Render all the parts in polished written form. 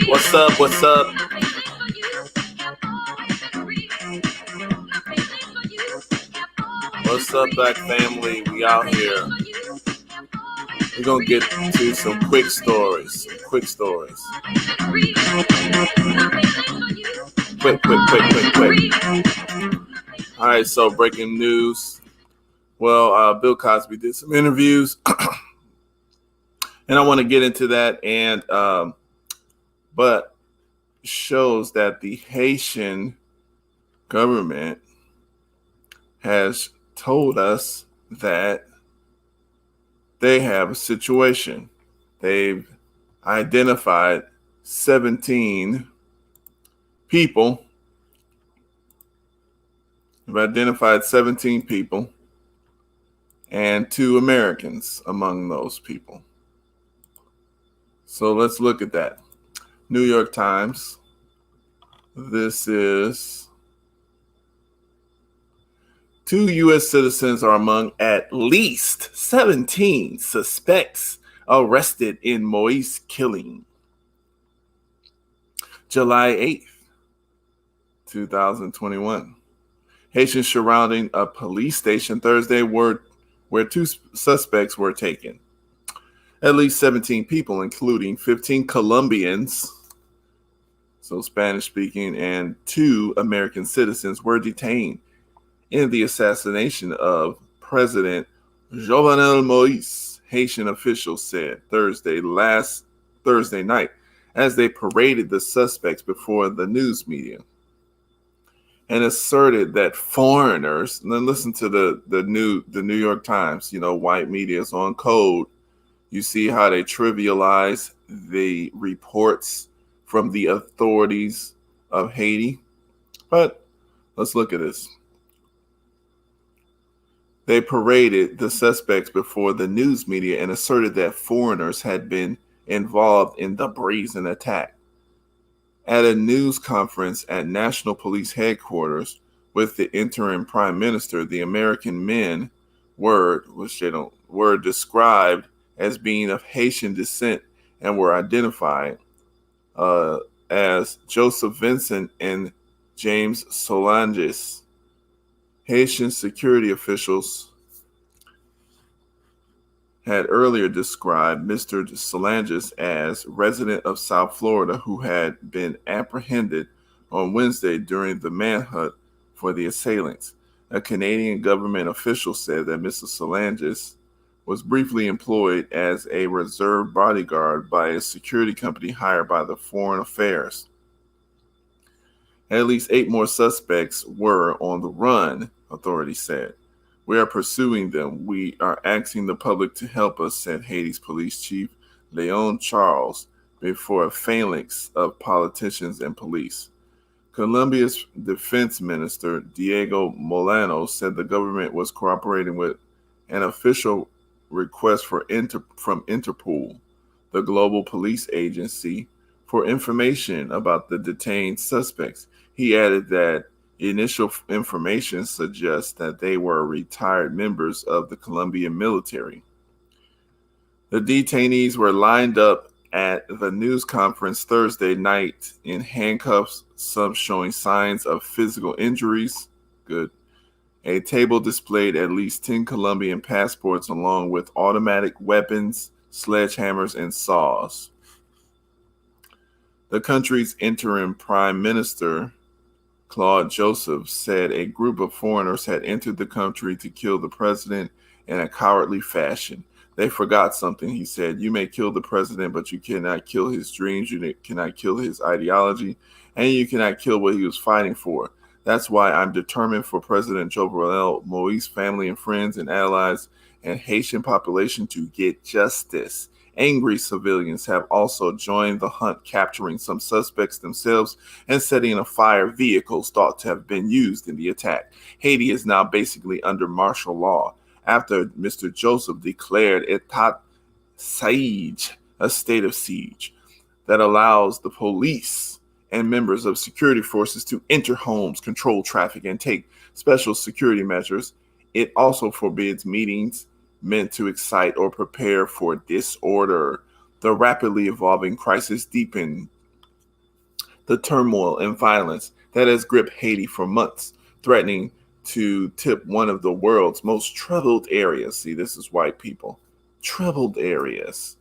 What's up? What's up? What's up, Black family? We out here. We're going to get to some quick stories. Quick. All right, so breaking news. Well, Bill Cosby did some interviews, and I want to get into that. And but shows that the Haitian government has told us that they have a situation. They've identified 17 people. They've identified 17 people and 2 Americans among those people. So let's look at that. New York Times. This is 2 U.S. citizens are among at least 17 suspects arrested in Moise killing. July 8th, 2021. Haitians surrounding a police station Thursday where 2 suspects were taken. At least 17 people, including 15 Colombians, so Spanish-speaking, and 2 American citizens were detained in the assassination of President Jovenel Moïse, Haitian officials said last Thursday night, as they paraded the suspects before the news media, and asserted that foreigners. And then listen to the New York Times. You know, white media is on code. You see how they trivialize the reports from the authorities of Haiti. But let's look at this. They paraded the suspects before the news media and asserted that foreigners had been involved in the brazen attack. At a news conference at National Police Headquarters with the interim prime minister, the American men were described as being of Haitian descent and were identified as Joseph Vincent and James Solanges. Haitian security officials had earlier described Mr. Solanges as resident of South Florida who had been apprehended on Wednesday during the manhunt for the assailants. A Canadian government official said that Mr. Solanges was briefly employed as a reserve bodyguard by a security company hired by the Foreign Affairs. At least 8 more suspects were on the run, authorities said. We are pursuing them. We are asking the public to help us, said Haiti's police chief, Leon Charles, before a phalanx of politicians and police. Colombia's defense minister, Diego Molano, said the government was cooperating with an official request from Interpol, the global police agency, for information about the detained suspects. He added that initial information suggests that they were retired members of the Colombian military. The detainees were lined up at the news conference Thursday night in handcuffs, some showing signs of physical injuries. Good. A table displayed at least 10 Colombian passports along with automatic weapons, sledgehammers, and saws. The country's interim prime minister, Claude Joseph, said a group of foreigners had entered the country to kill the president in a cowardly fashion. They forgot something, he said. You may kill the president, but you cannot kill his dreams, you cannot kill his ideology, and you cannot kill what he was fighting for. That's why I'm determined for President Jovenel Moïse, family and friends and allies, and Haitian population to get justice. Angry civilians have also joined the hunt, capturing some suspects themselves and setting afire vehicles thought to have been used in the attack. Haiti is now basically under martial law after Mr. Joseph declared Etat Siege, a state of siege, that allows the police and members of security forces to enter homes, control traffic, and take special security measures it also forbids meetings meant to excite or prepare for disorder. The rapidly evolving crisis deepened the turmoil and violence that has gripped Haiti for months, threatening to tip one of the world's most troubled areas. See, this is white people. Troubled areas.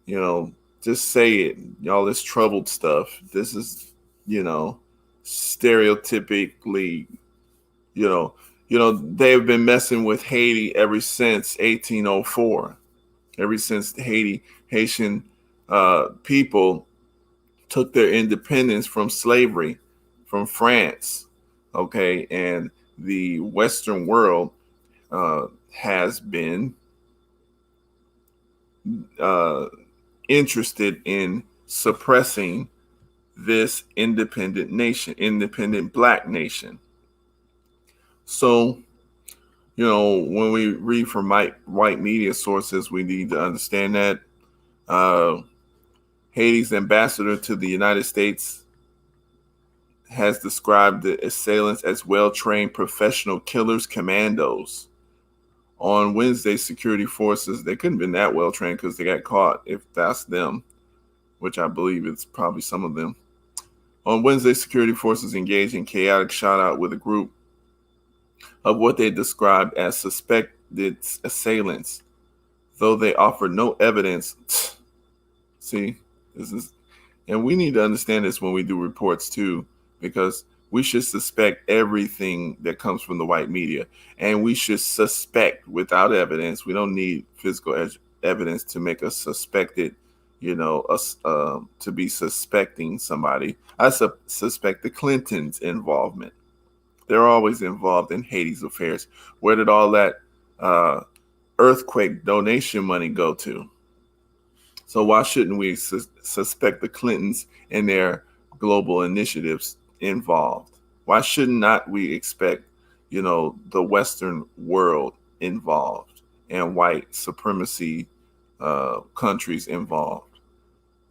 You know, just say it. All this troubled stuff. This is, stereotypically, you know, they've been messing with Haiti ever since 1804. Ever since Haitian people took their independence from slavery from France, okay, and the Western world has been interested in suppressing this independent black nation. So, when we read from white media sources, we need to understand that Haiti's ambassador to the United States has described the assailants as well-trained professional killers, commandos. On Wednesday, security forces, they couldn't have been that well-trained because they got caught, if that's them, which I believe it's probably some of them. On Wednesday, security forces engaged in chaotic shootout with a group of what they described as suspected assailants, though they offered no evidence. See, and we need to understand this when we do reports too, because we should suspect everything that comes from the white media, and we should suspect without evidence. We don't need physical evidence to make us suspected, to be suspecting somebody. I suspect the Clintons' involvement. They're always involved in Haiti's affairs. Where did all that earthquake donation money go to? So why shouldn't we suspect the Clintons and their global initiatives involved? Why should not we expect, the Western world involved and white supremacy countries involved?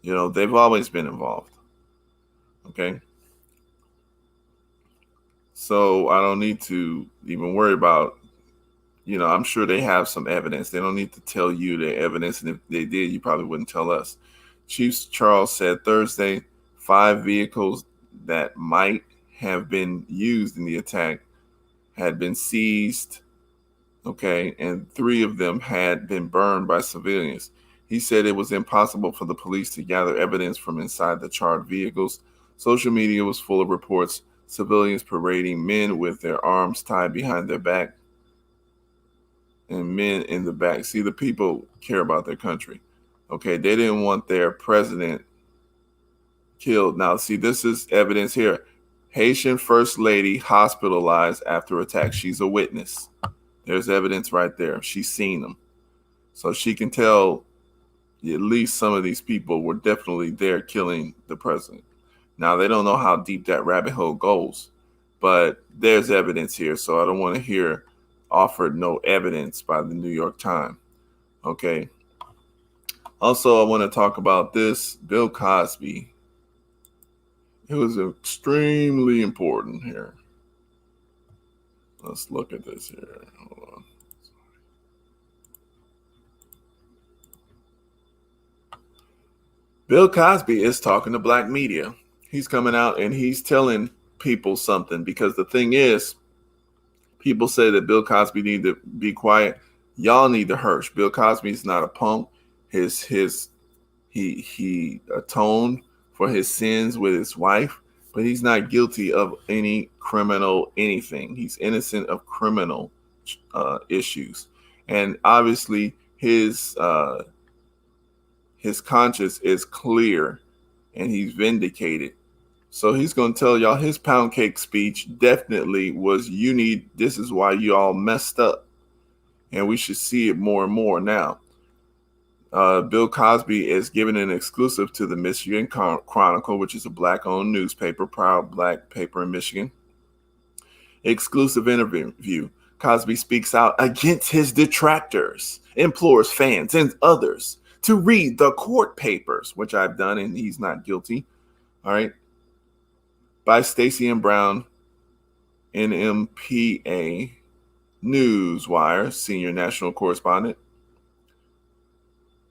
They've always been involved. Okay. So I don't need to even worry about, I'm sure they have some evidence. They don't need to tell you their evidence. And if they did, you probably wouldn't tell us. Chief Charles said Thursday, 5 vehicles that might have been used in the attack had been seized, okay, and 3 of them had been burned by civilians. He said it was impossible for the police to gather evidence from inside the charred vehicles. Social media was full of reports, civilians parading men with their arms tied behind their back and men in the back. See, the people care about their country. Okay, they didn't want their president killed. Now, see, this is evidence here. Haitian First Lady hospitalized after attack. She's a witness. There's evidence right there. She's seen them. So she can tell at least some of these people were definitely there killing the president. Now, they don't know how deep that rabbit hole goes, but there's evidence here. So I don't want to hear offered no evidence by the New York Times. Okay. Also, I want to talk about this. Bill Cosby. It was extremely important here. Let's look at this here. Hold on. Bill Cosby is talking to black media. He's coming out and he's telling people something, because the thing is, people say that Bill Cosby need to be quiet. Y'all need to hush. Bill Cosby's not a punk. He atoned for his sins with his wife, but he's not guilty of any criminal anything. He's innocent of criminal issues, and obviously his conscience is clear, and he's vindicated. So he's going to tell y'all his pound cake speech definitely was, this is why you all messed up. And we should see it more and more now. Bill Cosby is giving an exclusive to the Michigan Chronicle, which is a black-owned newspaper, proud black paper in Michigan. Exclusive interview. Cosby speaks out against his detractors, implores fans and others to read the court papers, which I've done, and he's not guilty. All right. By Stacey and Brown, NMPA Newswire senior national correspondent.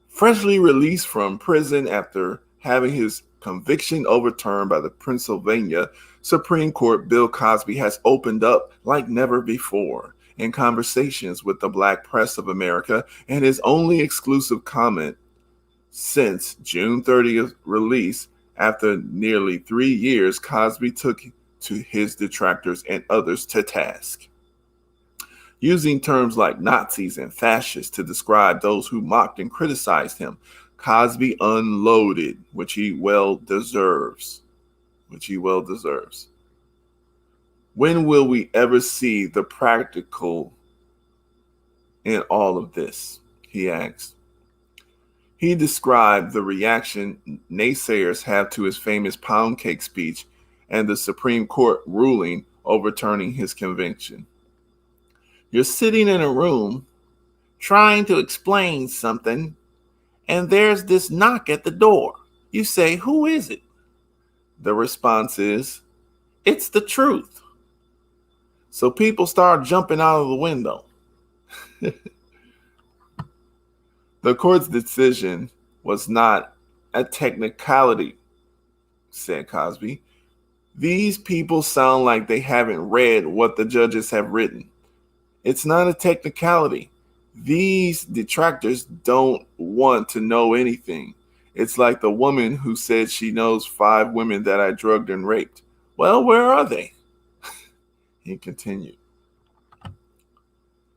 Freshly released from prison after having his conviction overturned by the Pennsylvania Supreme Court, Bill Cosby has opened up like never before in conversations with the Black press of America, and his only exclusive comment since June 30th release. After nearly 3 years, Cosby took to his detractors and others to task, using terms like Nazis and fascists to describe those who mocked and criticized him. Cosby unloaded, which he well deserves. When will we ever see the practical in all of this? He asked. He described the reaction naysayers have to his famous pound cake speech and the Supreme Court ruling overturning his conviction. You're sitting in a room trying to explain something, and there's this knock at the door. You say, "Who is it?" The response is, "It's the truth." So people start jumping out of the window. The court's decision was not a technicality, said Cosby. These people sound like they haven't read what the judges have written. It's not a technicality. These detractors don't want to know anything. It's like the woman who said she knows 5 women that I drugged and raped. Well, where are they? He continued.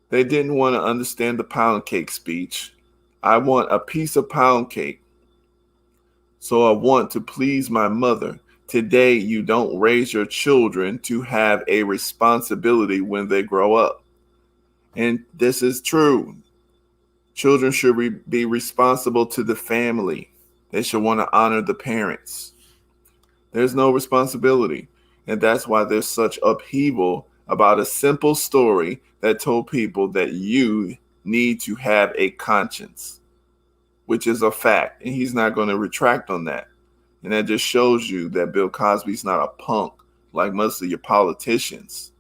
They didn't want to understand the pound cake speech. I want a piece of pound cake. So I want to please my mother. Today, you don't raise your children to have a responsibility when they grow up. And this is true. Children should be responsible to the family. They should want to honor the parents. There's no responsibility. And that's why there's such upheaval about a simple story that told people that you need to have a conscience, which is a fact. And he's not going to retract on that. And that just shows you that Bill Cosby's not a punk like most of your politicians.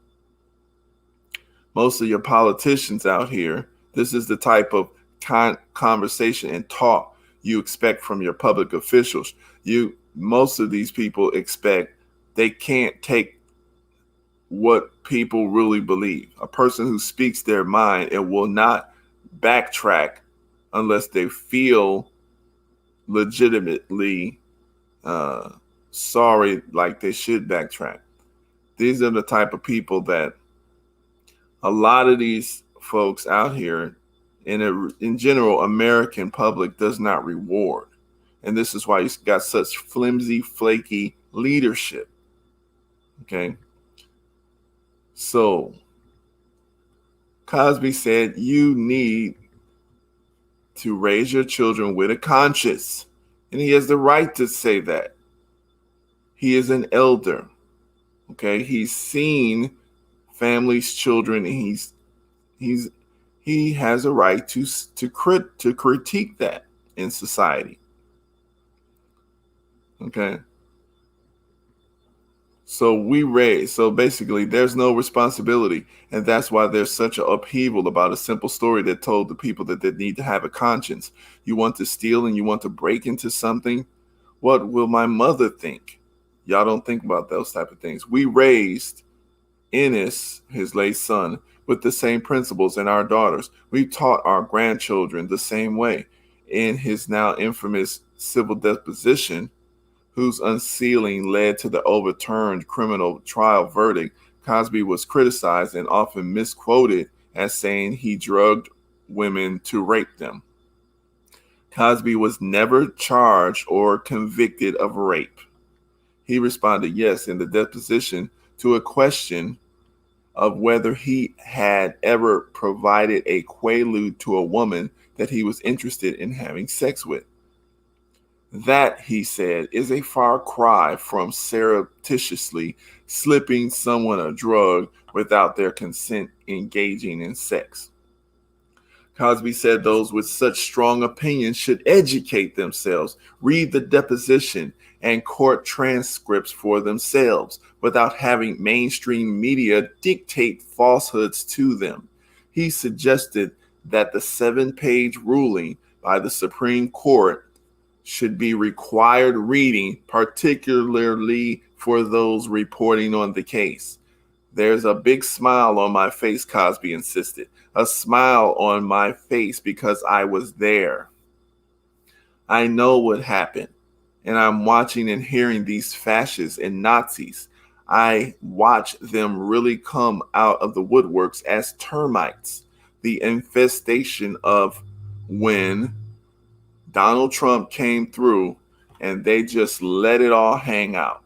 Most of your politicians out here, this is the type of conversation and talk you expect from your public officials. Most of these people expect they can't take what people really believe. A person who speaks their mind and will not backtrack unless they feel legitimately sorry, like they should backtrack. These are the type of people that a lot of these folks out here, in general, American public does not reward. And this is why you got such flimsy, flaky leadership. Okay. So Cosby said you need to raise your children with a conscience. And he has the right to say that. He is an elder. Okay. He's seen families, children, and he has a right to critique that in society. Okay. So basically there's no responsibility. And that's why there's such an upheaval about a simple story that told the people that they need to have a conscience. You want to steal and you want to break into something. What will my mother think? Y'all don't think about those type of things. We raised Ennis, his late son, with the same principles, and our daughters. We taught our grandchildren the same way. In his now infamous civil deposition, whose unsealing led to the overturned criminal trial verdict, Cosby was criticized and often misquoted as saying he drugged women to rape them. Cosby was never charged or convicted of rape. He responded yes in the deposition to a question of whether he had ever provided a quaalude to a woman that he was interested in having sex with. That, he said, is a far cry from surreptitiously slipping someone a drug without their consent engaging in sex. Cosby said those with such strong opinions should educate themselves, read the deposition and court transcripts for themselves without having mainstream media dictate falsehoods to them. He suggested that the 7-page ruling by the Supreme Court should be required reading, particularly for those reporting on the case. There's a big smile on my face, Cosby insisted. A smile on my face because I was there. I know what happened, and I'm watching and hearing these fascists and Nazis. I watch them really come out of the woodworks as termites, the infestation of when Donald Trump came through and they just let it all hang out.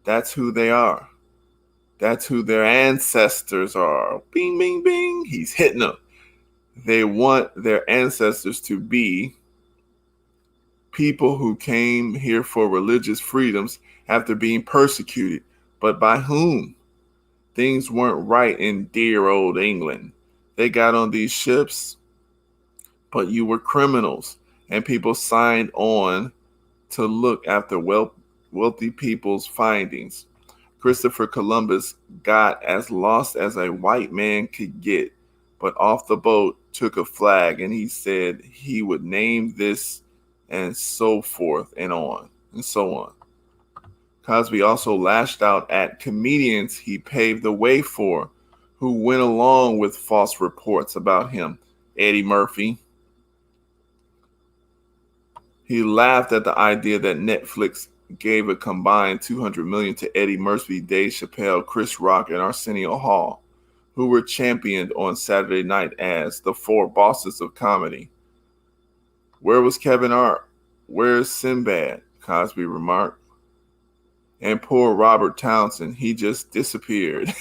That's who they are. That's who their ancestors are. Bing, bing, bing. He's hitting them. They want their ancestors to be people who came here for religious freedoms after being persecuted. But by whom? Things weren't right in dear old England. They got on these ships, but you were criminals, and people signed on to look after wealthy people's findings. Christopher Columbus got as lost as a white man could get, but off the boat took a flag, and he said he would name this, and so forth and on and so on. Cosby also lashed out at comedians he paved the way for, who went along with false reports about him. Eddie Murphy. He laughed at the idea that Netflix gave a combined $200 million to Eddie Murphy, Dave Chappelle, Chris Rock, and Arsenio Hall, who were championed on Saturday night as the four bosses of comedy. Where was Kevin Hart? Where's Sinbad? Cosby remarked. And poor Robert Townsend, he just disappeared.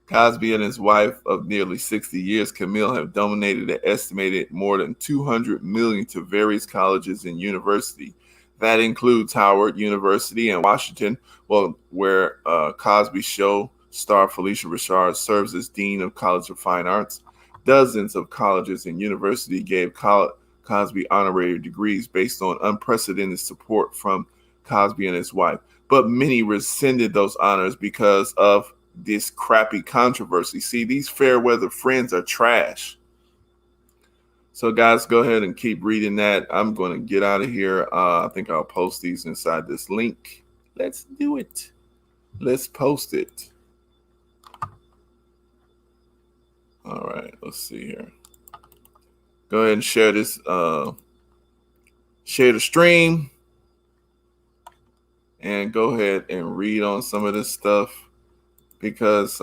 Cosby and his wife of nearly 60 years, Camille, have donated an estimated more than $200 million to various colleges and universities. That includes Howard University and Washington, where Cosby Show star Felicia Rashad serves as Dean of College of Fine Arts. Dozens of colleges and universities gave Cosby honorary degrees based on unprecedented support from Cosby and his wife. But many rescinded those honors because of this crappy controversy. See, these fair weather friends are trash. So guys, go ahead and keep reading that. I'm going to get out of here. I think I'll post these inside this link. Let's do it. Let's post it. All right, let's see here. Go ahead and share this. Share the stream. And go ahead and read on some of this stuff. Because,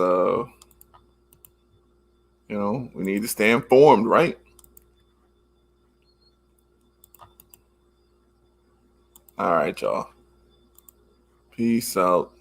we need to stay informed, right? All right, y'all. Peace out.